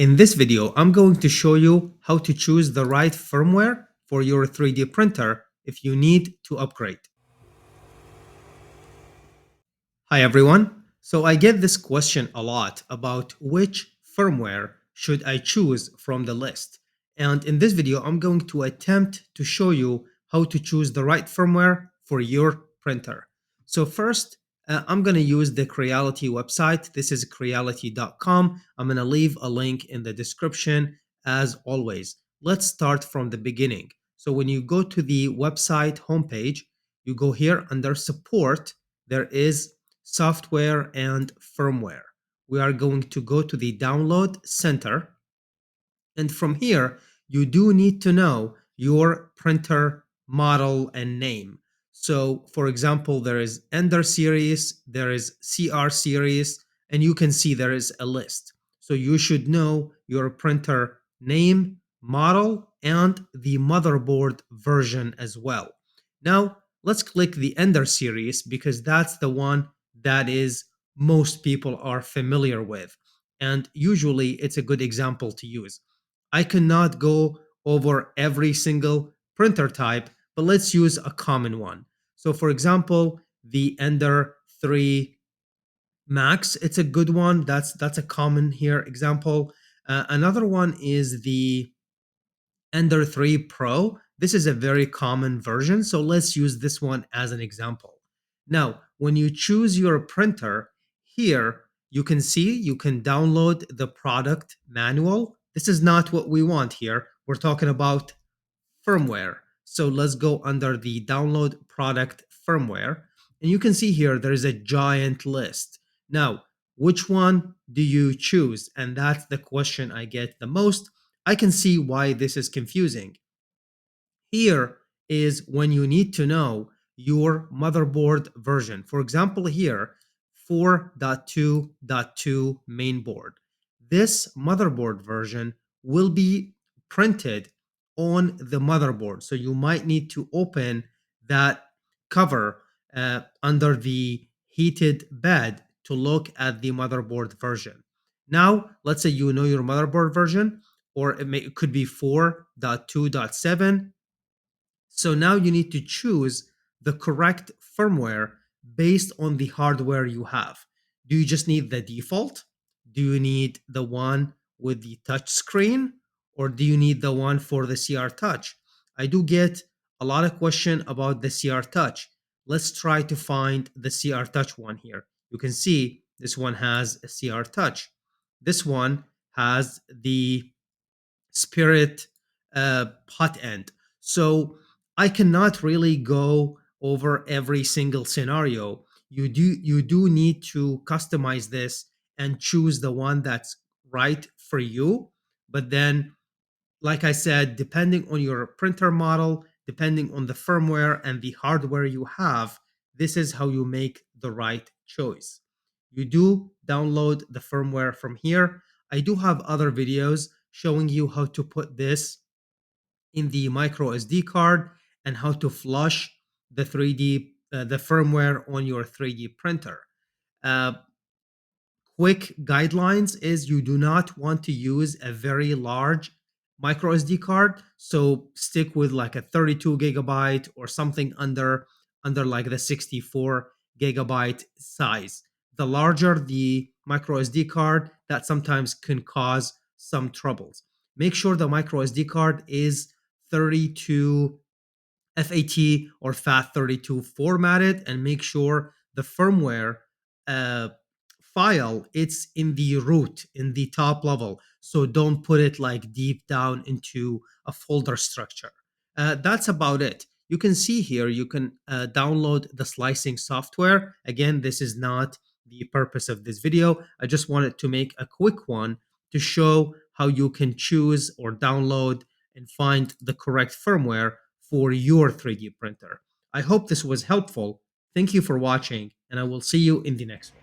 In this video, I'm going to show you how to choose the right firmware for your 3D printer if you need to upgrade. Hi everyone. So I get this question a lot about which firmware should I choose from the list. And in this video, I'm going to attempt to show you how to choose the right firmware for your printer. So first, I'm going to use the Creality website. This is creality.com. I'm going to leave a link in the description as always. Let's start from the beginning. So when you go to the website homepage, you go here under support, there is software and firmware. We are going to go to the download center. And from here, you do need to know your printer model and name. So for example, there is Ender series, there is CR series, and you can see there is a list. So you should know your printer name, model, and the motherboard version as well. Now, let's click the Ender series because that's the one that is most people are familiar with. And usually it's a good example to use. I cannot go over every single printer type, but let's use a common one. So for example, the Ender 3 Max, it's a good one. That's a common here example. Another one is the Ender 3 Pro. This is a very common version, so let's use this one as an example. Now, when you choose your printer, here you can see you can download the product manual. This is not what we want here. We're talking about firmware. So let's go under the download product firmware. And you can see here there is a giant list. Now, which one do you choose? And that's the question I get the most. I can see why this is confusing. Here is when you need to know your motherboard version. For example, here 4.2.2 mainboard. This motherboard version will be printed on the motherboard. So you might need to open that cover under the heated bed to look at the motherboard version. Now, let's say you know your motherboard version, or it could be 4.2.7. So now you need to choose the correct firmware based on the hardware you have. Do you just need the default? Do you need the one with the touch screen? Or do you need the one for the CR Touch? I do get a lot of question about the CR Touch. Let's try to find the CR Touch one here. You can see this one has a CR Touch. This one has the Spirit hot end. So I cannot really go over every single scenario. You do need to customize this and choose the one that's right for you. But then, like I said, depending on your printer model, depending on the firmware and the hardware you have, this is how you make the right choice. You do download the firmware from here. I do have other videos showing you how to put this in the micro SD card and how to flush the firmware on your 3D printer. Uh, Quick guidelines is you do not want to use a very large micro SD card, so stick with like a 32 gigabyte or something under like the 64 gigabyte size. The larger the micro SD card, that sometimes can cause some troubles. Make sure the micro SD card is 32 FAT or FAT32 formatted, and make sure the firmware uh, file it's in the root in the top level, so don't put it like deep down into a folder structure. That's about it. You can see here you can download the slicing software. Again, this is not the purpose of this video. I just wanted to make a quick one to show how you can choose or download and find the correct firmware for your 3D printer. I hope this was helpful. Thank you for watching, and I will see you in the next one.